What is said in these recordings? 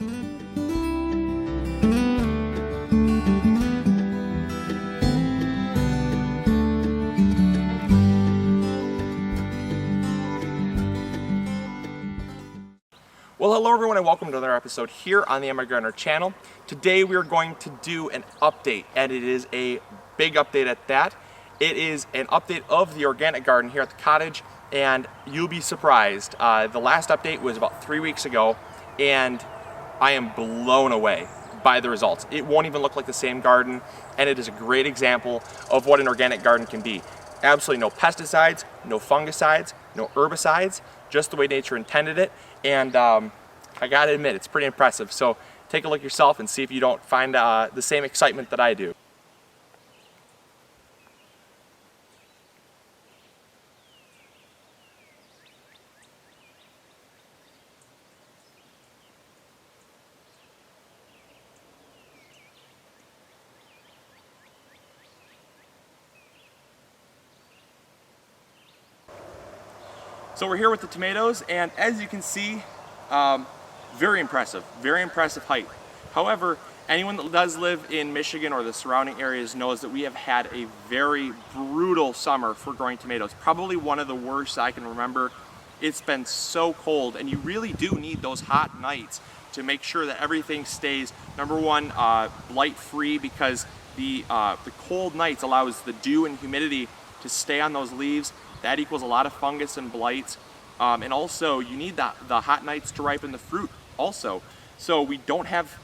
Well, hello everyone and welcome to another episode here on the MIgardener channel. Today we are going to do an update, and it is a big update at that. It is an update of the organic garden here at the cottage, and you'll be surprised. The last update was about 3 weeks ago, and I am blown away by the results. It won't even look like the same garden, and it is a great example of what an organic garden can be. Absolutely no pesticides, no fungicides, no herbicides, just the way nature intended it. And I gotta admit, it's pretty impressive. So take a look yourself and see if you don't find the same excitement that I do. So we're here with the tomatoes, and as you can see, very impressive height. However, anyone that does live in Michigan or the surrounding areas knows that we have had a very brutal summer for growing tomatoes. Probably one of the worst I can remember. It's been so cold, and you really do need those hot nights to make sure that everything stays, number one, blight-free, because the cold nights allows the dew and humidity to stay on those leaves. That equals a lot of fungus and blight. And also you need the hot nights to ripen the fruit also. So we don't have,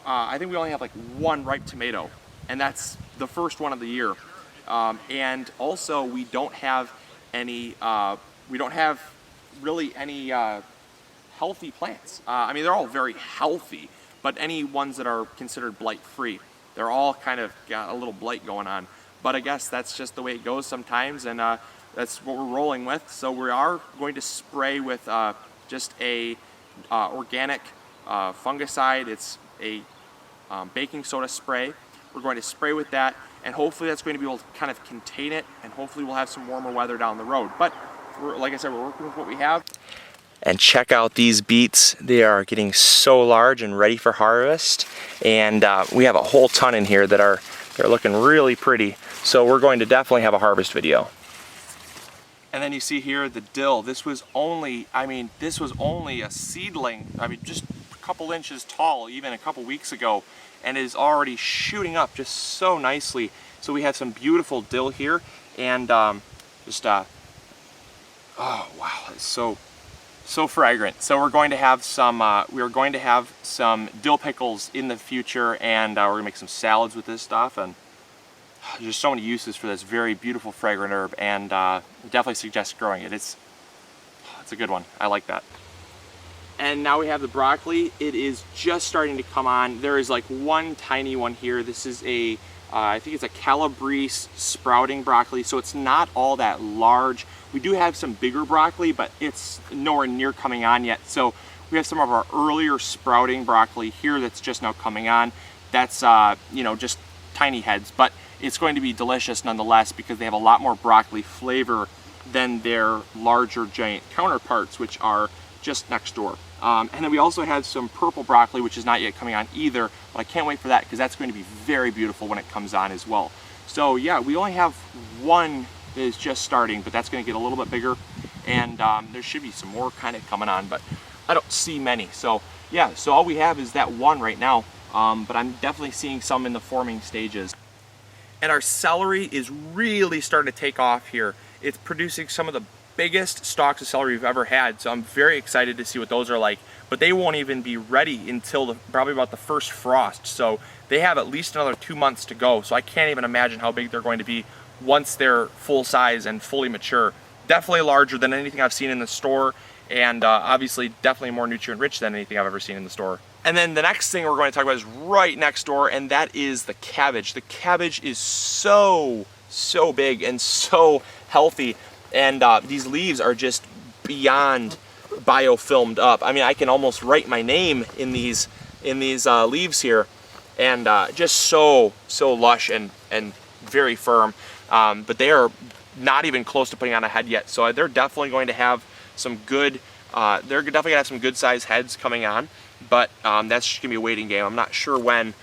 I think we only have like one ripe tomato, and that's the first one of the year. And also we don't have any, really any healthy plants. I mean, they're all very healthy, but any ones that are considered blight free, they're all kind of got a little blight going on. But I guess that's just the way it goes sometimes, and that's what we're rolling with. So we are going to spray with just a organic fungicide. It's a baking soda spray. We're going to spray with that, and hopefully that's going to be able to kind of contain it, and hopefully we'll have some warmer weather down the road. But like I said, we're working with what we have. And check out these beets. They are getting so large and ready for harvest, and we have a whole ton in here that they're looking really pretty. So we're going to definitely have a harvest video. And then you see here the dill. This was only a seedling. I mean, just a couple inches tall even a couple weeks ago, and it is already shooting up just so nicely. So we have some beautiful dill here, and oh wow, it's so fragrant. So we're going to have some dill pickles in the future, and we're gonna make some salads with this stuff, and there's so many uses for this very beautiful fragrant herb, and definitely suggest growing it. It's a good one. I like that. And now we have the broccoli. It is just starting to come on. There is like one tiny one here. This is I think it's a Calabrese sprouting broccoli, so it's not all that large. We do have some bigger broccoli, but it's nowhere near coming on yet. So we have some of our earlier sprouting broccoli here that's just now coming on. That's just tiny heads, but it's going to be delicious nonetheless, because they have a lot more broccoli flavor than their larger giant counterparts, which are just next door. And then we also have some purple broccoli, which is not yet coming on either, but I can't wait for that, because that's going to be very beautiful when it comes on as well. So yeah, we only have one that is just starting, but that's going to get a little bit bigger, and there should be some more kind of coming on, but I don't see many. So yeah, so all we have is that one right now, but I'm definitely seeing some in the forming stages. And our celery is really starting to take off here. It's producing some of the biggest stalks of celery we've ever had, so I'm very excited to see what those are like. But they won't even be ready until probably about the first frost, so they have at least another 2 months to go. So I can't even imagine how big they're going to be once they're full size and fully mature. Definitely larger than anything I've seen in the store, and obviously definitely more nutrient rich than anything I've ever seen in the store. And then the next thing we're going to talk about is right next door, and that is the cabbage. The cabbage is so big and so healthy, and these leaves are just beyond biofilmed up. I mean, I can almost write my name in these leaves here, and just so lush and very firm. But they are not even close to putting on a head yet, so they're definitely going to have some good. They're definitely gonna have some good sized heads coming on. but that's just gonna be a waiting game. I'm not sure when.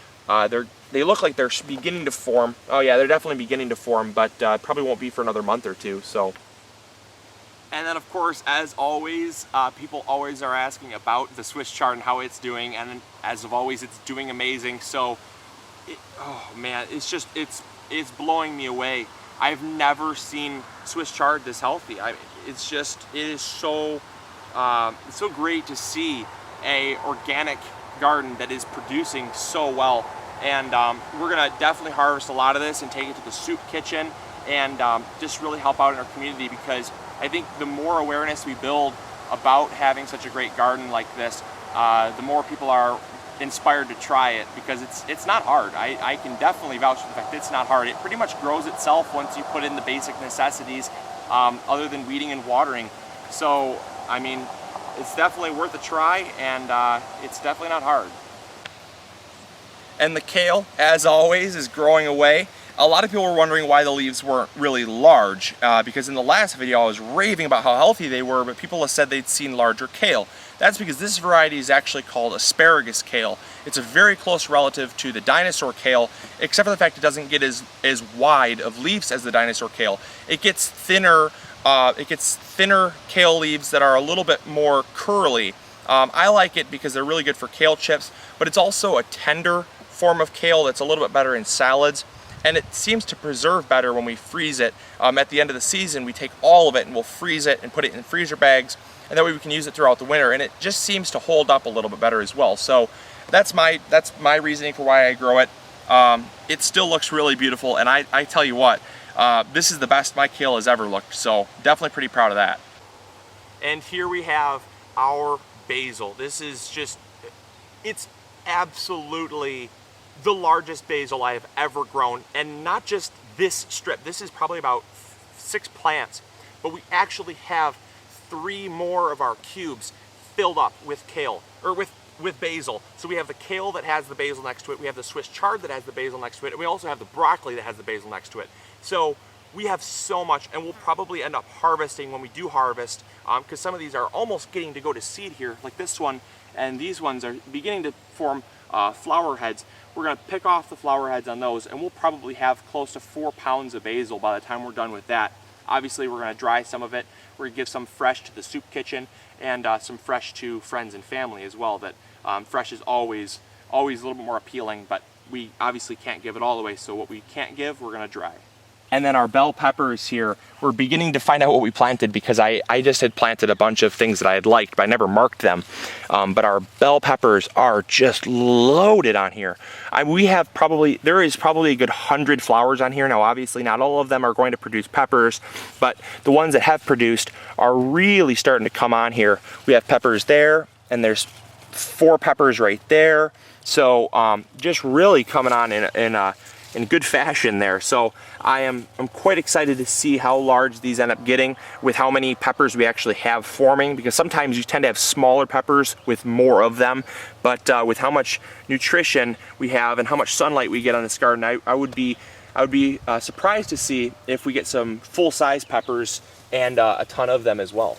They look like they're beginning to form. Oh yeah, they're definitely beginning to form, but probably won't be for another month or two. So. And then of course, as always, people always are asking about the Swiss chard and how it's doing, and as of always, it's doing amazing. So, oh man, it's blowing me away. I've never seen Swiss chard this healthy. It is so it's so great to see a organic garden that is producing so well. And we're gonna definitely harvest a lot of this and take it to the soup kitchen and just really help out in our community, because I think the more awareness we build about having such a great garden like this, the more people are inspired to try it, because it's not hard. I can definitely vouch for the fact that it's not hard. It pretty much grows itself once you put in the basic necessities, other than weeding and watering. So, I mean, it's definitely worth a try, and it's definitely not hard. And the kale, as always, is growing away. A lot of people were wondering why the leaves weren't really large, because in the last video I was raving about how healthy they were, but people have said they'd seen larger kale. That's because this variety is actually called Asparagus Kale. It's a very close relative to the dinosaur kale, except for the fact it doesn't get as wide of leaves as the dinosaur kale. It gets thinner kale leaves that are a little bit more curly. I like it because they're really good for kale chips, but it's also a tender form of kale that's a little bit better in salads. And it seems to preserve better when we freeze it. At the end of the season, we take all of it and we'll freeze it and put it in freezer bags, and that way we can use it throughout the winter, and it just seems to hold up a little bit better as well. So that's my reasoning for why I grow it. It still looks really beautiful, and I tell you what, this is the best my kale has ever looked, so definitely pretty proud of that. And here we have our basil. This is just, it's absolutely the largest basil I have ever grown, and not just this strip. This is probably about 6 plants, but we actually have 3 more of our cubes filled up with kale, or with basil. So we have the kale that has the basil next to it, we have the Swiss chard that has the basil next to it, and we also have the broccoli that has the basil next to it. So we have so much, and we'll probably end up harvesting when we do harvest, because some of these are almost getting to go to seed here, like this one, and these ones are beginning to form flower heads. We're going to pick off the flower heads on those, and we'll probably have close to 4 pounds of basil by the time we're done with that. Obviously, we're going to dry some of it. We're going to give some fresh to the soup kitchen, and some fresh to friends and family as well. That fresh is always a little bit more appealing, but we obviously can't give it all away, so what we can't give, we're going to dry. And then our bell peppers here, we're beginning to find out what we planted, because I just had planted a bunch of things that I had liked, but I never marked them. But our bell peppers are just loaded on here. There is probably a good 100 flowers on here. Now obviously not all of them are going to produce peppers, but the ones that have produced are really starting to come on here. We have peppers there, and there's 4 peppers right there. So just really coming on in good fashion there. So I'm quite excited to see how large these end up getting with how many peppers we actually have forming, because sometimes you tend to have smaller peppers with more of them, but with how much nutrition we have and how much sunlight we get on this garden, I would be surprised to see if we get some full-size peppers and a ton of them as well.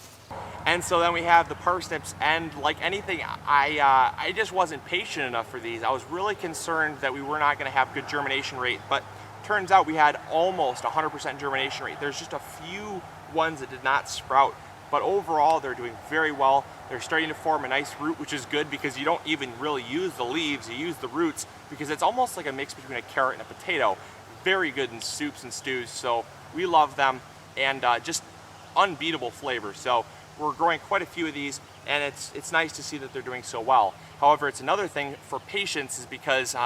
And so then we have the parsnips, and like anything, I just wasn't patient enough for these. I was really concerned that we were not going to have good germination rate, but turns out we had almost 100% germination rate. There's just a few ones that did not sprout, but overall they're doing very well. They're starting to form a nice root, which is good, because you don't even really use the leaves, you use the roots, because it's almost like a mix between a carrot and a potato. Very good in soups and stews, so we love them, and just unbeatable flavor. So we're growing quite a few of these, and it's nice to see that they're doing so well. However, it's another thing for patience, is because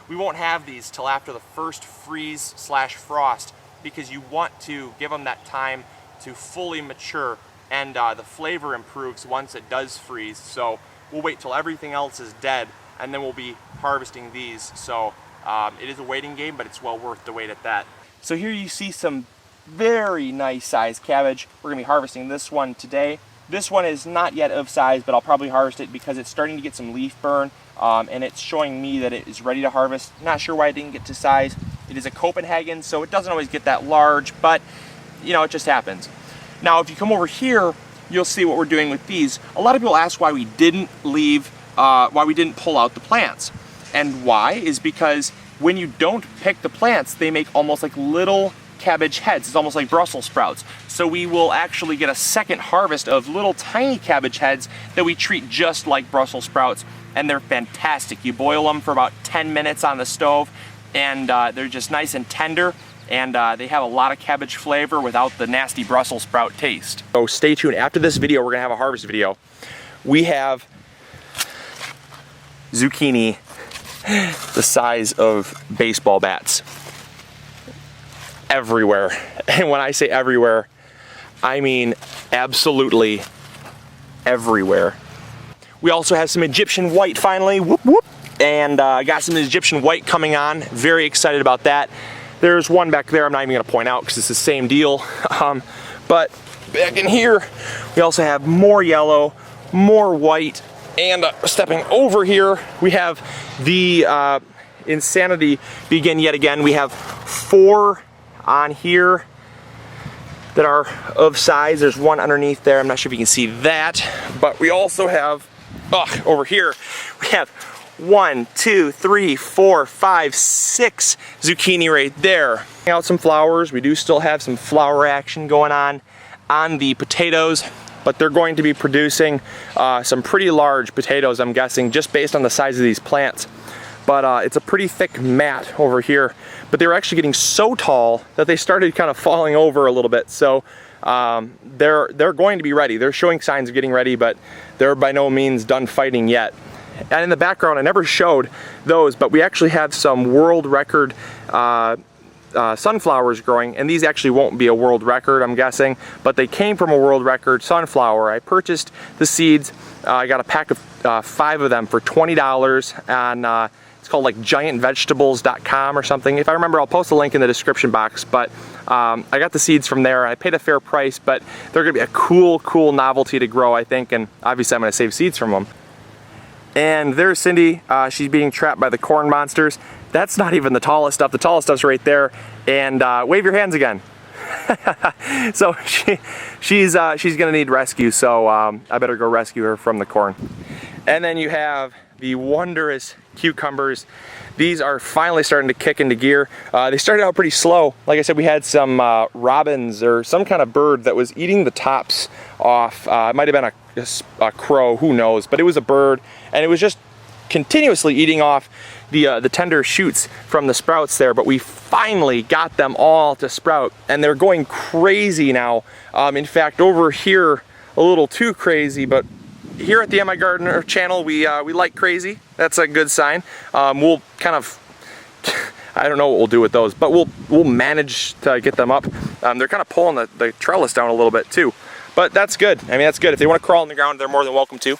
we won't have these till after the first freeze/frost, because you want to give them that time to fully mature, and the flavor improves once it does freeze. So we'll wait till everything else is dead, and then we'll be harvesting these. So it is a waiting game, but it's well worth the wait at that. So here you see some very nice sized cabbage. We're going to be harvesting this one today. This one is not yet of size, but I'll probably harvest it because it's starting to get some leaf burn, and it's showing me that it is ready to harvest. Not sure why it didn't get to size. It is a Copenhagen, so it doesn't always get that large, but you know, it just happens. Now if you come over here, you'll see what we're doing with these. A lot of people ask why we didn't leave why we didn't pull out the plants. And why is because when you don't pick the plants, they make almost like little cabbage heads. It's almost like Brussels sprouts. So we will actually get a second harvest of little tiny cabbage heads that we treat just like Brussels sprouts, and they're fantastic. You boil them for about 10 minutes on the stove, and they're just nice and tender, and they have a lot of cabbage flavor without the nasty Brussels sprout taste. So stay tuned. After this video, we're gonna have a harvest video. We have zucchini the size of baseball bats everywhere. And when I say everywhere, I mean absolutely everywhere. We also have some Egyptian white finally, whoop whoop, and got some Egyptian white coming on. Very excited about that. There's one back there I'm not even gonna point out because it's the same deal. But back in here, we also have more yellow, more white, and stepping over here, we have the insanity begin yet again. We have 4 on here that are of size. There's one underneath there. I'm not sure if you can see that, but we also have, over here, we have 1, 2, 3, 4, 5, 6 zucchini right there. Out some flowers. We do still have some flower action going on the potatoes, but they're going to be producing some pretty large potatoes, I'm guessing, just based on the size of these plants. But it's a pretty thick mat over here. But they were actually getting so tall that they started kind of falling over a little bit. So they're going to be ready. They're showing signs of getting ready, but they're by no means done fighting yet. And in the background, I never showed those, but we actually have some world record sunflowers growing, and these actually won't be a world record, I'm guessing, but they came from a world record sunflower. I purchased the seeds. I got a pack of 5 of them for $20 on it's called like giantvegetables.com or something. If I remember, I'll post a link in the description box, but I got the seeds from there. I paid a fair price, but they're gonna be a cool novelty to grow, I think, and obviously I'm gonna save seeds from them. And there's Cindy. She's being trapped by the corn monsters. That's not even the tallest stuff. The tallest stuff's right there. And wave your hands again. So she's gonna need rescue, so I better go rescue her from the corn. And then you have the Wonderous cucumbers. These are finally starting to kick into gear. They started out pretty slow. Like I said, we had some robins or some kind of bird that was eating the tops off. It might have been a crow, who knows, but it was a bird, and it was just continuously eating off the tender shoots from the sprouts there. But we finally got them all to sprout, and they're going crazy now. In fact, over here, a little too crazy, but here at the MIgardener channel, we like crazy. That's a good sign. We'll kind of, I don't know what we'll do with those, but we'll manage to get them up. They're kind of pulling the trellis down a little bit too, but that's good. I mean, that's good. If they want to crawl on the ground, they're more than welcome to.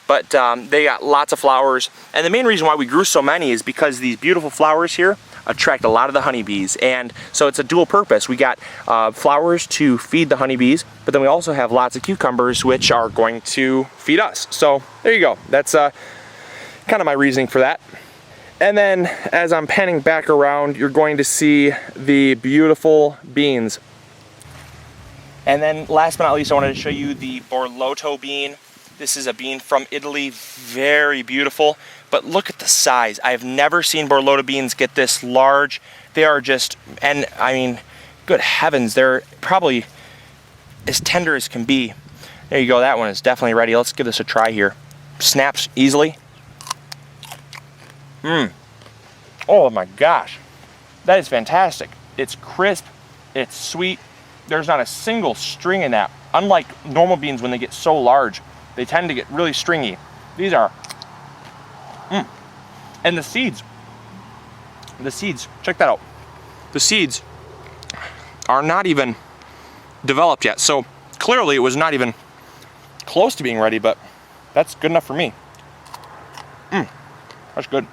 But they got lots of flowers, and the main reason why we grew so many is because these beautiful flowers here attract a lot of the honeybees, and so it's a dual purpose. We got flowers to feed the honeybees, but then we also have lots of cucumbers which are going to feed us. So there you go. That's kind of my reasoning for that. And then as I'm panning back around, you're going to see the beautiful beans. And then last but not least, I wanted to show you the borlotto bean. This is a bean from Italy, very beautiful, but look at the size. I have never seen borlotto beans get this large. They are just, and I mean, good heavens, they're probably as tender as can be. There you go, that one is definitely ready. Let's give this a try here. Snaps easily. Oh my gosh, that is fantastic. It's crisp, it's sweet. There's not a single string in that. Unlike normal beans, when they get so large, they tend to get really stringy. These are, and the seeds, check that out. The seeds are not even developed yet. So clearly it was not even close to being ready, but that's good enough for me. That's good.